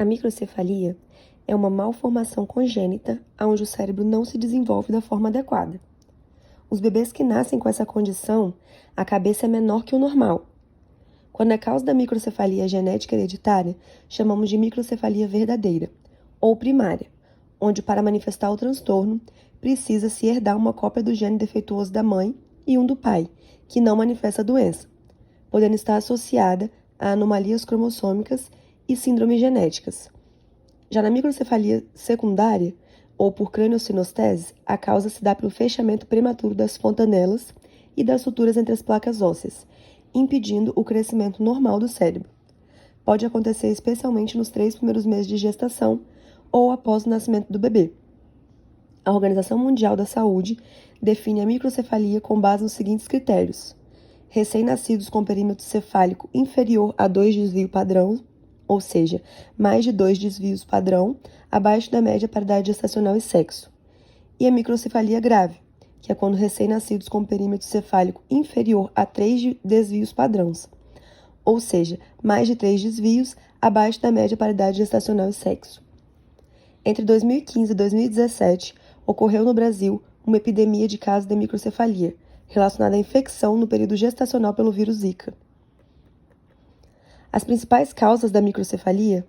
A microcefalia é uma malformação congênita onde o cérebro não se desenvolve da forma adequada. Os bebês que nascem com essa condição, a cabeça é menor que o normal. Quando a causa da microcefalia é genética hereditária, chamamos de microcefalia verdadeira, ou primária, onde para manifestar o transtorno, precisa-se herdar uma cópia do gene defeituoso da mãe e um do pai, que não manifesta a doença, podendo estar associada a anomalias cromossômicas e síndromes genéticas. Já na microcefalia secundária, ou por craniosinostese, a causa se dá pelo fechamento prematuro das fontanelas e das suturas entre as placas ósseas, impedindo o crescimento normal do cérebro. Pode acontecer especialmente nos 3 primeiros meses de gestação ou após o nascimento do bebê. A Organização Mundial da Saúde define a microcefalia com base nos seguintes critérios: recém-nascidos com perímetro cefálico inferior a 2 desvios padrão, ou seja, mais de 2 desvios padrão, abaixo da média para idade gestacional e sexo. E a microcefalia grave, que é quando recém-nascidos com perímetro cefálico inferior a 3 desvios padrões, ou seja, mais de 3 desvios, abaixo da média para idade gestacional e sexo. Entre 2015 e 2017, ocorreu no Brasil uma epidemia de casos de microcefalia, relacionada à infecção no período gestacional pelo vírus Zika. As principais causas da microcefalia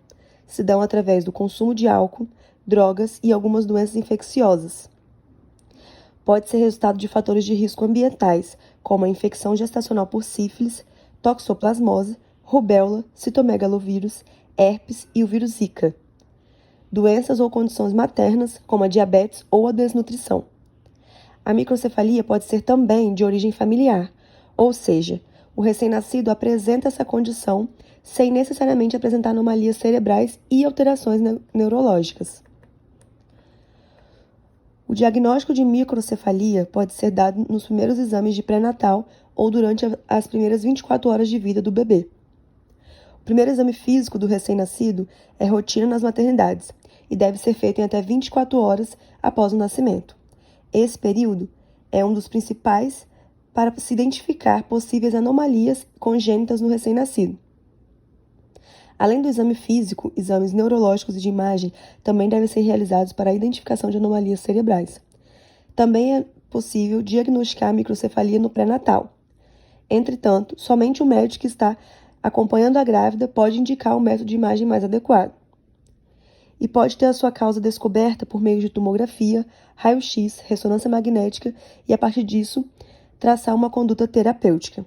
se dão através do consumo de álcool, drogas e algumas doenças infecciosas. Pode ser resultado de fatores de risco ambientais, como a infecção gestacional por sífilis, toxoplasmose, rubéola, citomegalovírus, herpes e o vírus Zika. Doenças ou condições maternas, como a diabetes ou a desnutrição. A microcefalia pode ser também de origem familiar, ou seja, o recém-nascido apresenta essa condição sem necessariamente apresentar anomalias cerebrais e alterações neurológicas. O diagnóstico de microcefalia pode ser dado nos primeiros exames de pré-natal ou durante as primeiras 24 horas de vida do bebê. O primeiro exame físico do recém-nascido é rotina nas maternidades e deve ser feito em até 24 horas após o nascimento. Esse período é um dos principais para se identificar possíveis anomalias congênitas no recém-nascido. Além do exame físico, exames neurológicos e de imagem também devem ser realizados para a identificação de anomalias cerebrais. Também é possível diagnosticar a microcefalia no pré-natal. Entretanto, somente o médico que está acompanhando a grávida pode indicar o método de imagem mais adequado. E pode ter a sua causa descoberta por meio de tomografia, raio-x, ressonância magnética e, a partir disso, traçar uma conduta terapêutica.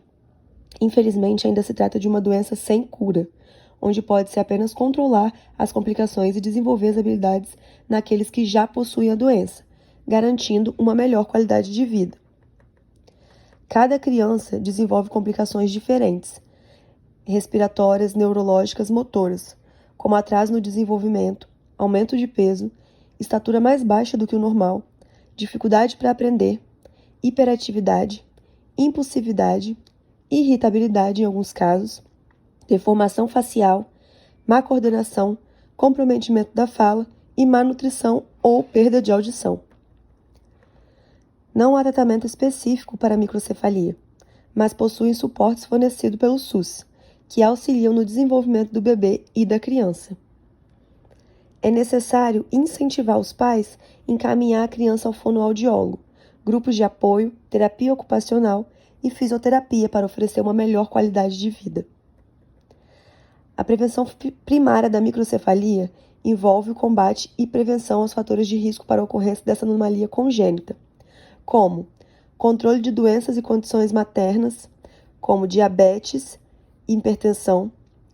Infelizmente, ainda se trata de uma doença sem cura, onde pode-se apenas controlar as complicações e desenvolver as habilidades naqueles que já possuem a doença, garantindo uma melhor qualidade de vida. Cada criança desenvolve complicações diferentes, respiratórias, neurológicas, motoras, como atraso no desenvolvimento, aumento de peso, estatura mais baixa do que o normal, dificuldade para aprender, hiperatividade, impulsividade, irritabilidade em alguns casos, deformação facial, má coordenação, comprometimento da fala e má nutrição ou perda de audição. Não há tratamento específico para a microcefalia, mas possuem suportes fornecidos pelo SUS, que auxiliam no desenvolvimento do bebê e da criança. É necessário incentivar os pais a encaminhar a criança ao fonoaudiólogo, grupos de apoio, terapia ocupacional e fisioterapia para oferecer uma melhor qualidade de vida. A prevenção primária da microcefalia envolve o combate e prevenção aos fatores de risco para a ocorrência dessa anomalia congênita, como controle de doenças e condições maternas, como diabetes e hipertensão,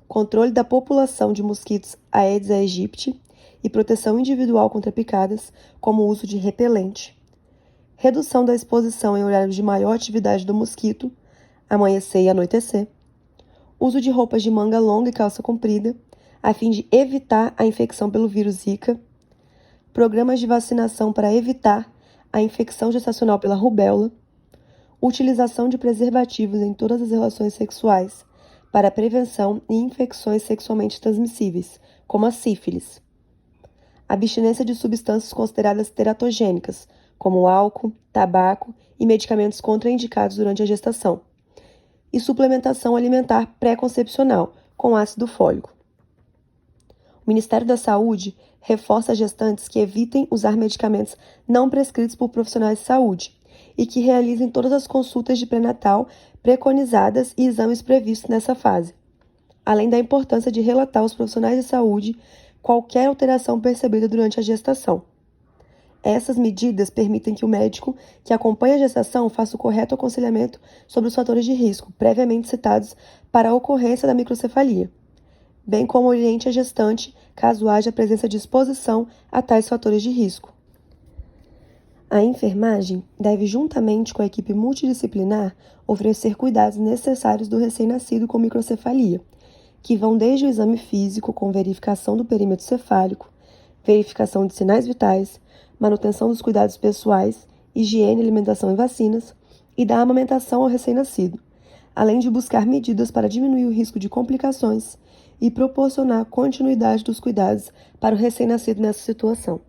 controle da população de mosquitos Aedes aegypti e proteção individual contra picadas, como o uso de repelente, redução da exposição em horários de maior atividade do mosquito, amanhecer e anoitecer, uso de roupas de manga longa e calça comprida, a fim de evitar a infecção pelo vírus Zika, programas de vacinação para evitar a infecção gestacional pela rubéola, utilização de preservativos em todas as relações sexuais para a prevenção de infecções sexualmente transmissíveis, como a sífilis, abstinência de substâncias consideradas teratogênicas, como álcool, tabaco e medicamentos contraindicados durante a gestação, e suplementação alimentar pré-concepcional com ácido fólico. O Ministério da Saúde reforça gestantes que evitem usar medicamentos não prescritos por profissionais de saúde e que realizem todas as consultas de pré-natal preconizadas e exames previstos nessa fase, além da importância de relatar aos profissionais de saúde qualquer alteração percebida durante a gestação. Essas medidas permitem que o médico que acompanha a gestação faça o correto aconselhamento sobre os fatores de risco previamente citados para a ocorrência da microcefalia, bem como oriente a gestante caso haja presença de exposição a tais fatores de risco. A enfermagem deve, juntamente com a equipe multidisciplinar, oferecer cuidados necessários do recém-nascido com microcefalia, que vão desde o exame físico com verificação do perímetro cefálico, verificação de sinais vitais, manutenção dos cuidados pessoais, higiene, alimentação e vacinas, e da amamentação ao recém-nascido, além de buscar medidas para diminuir o risco de complicações e proporcionar continuidade dos cuidados para o recém-nascido nessa situação.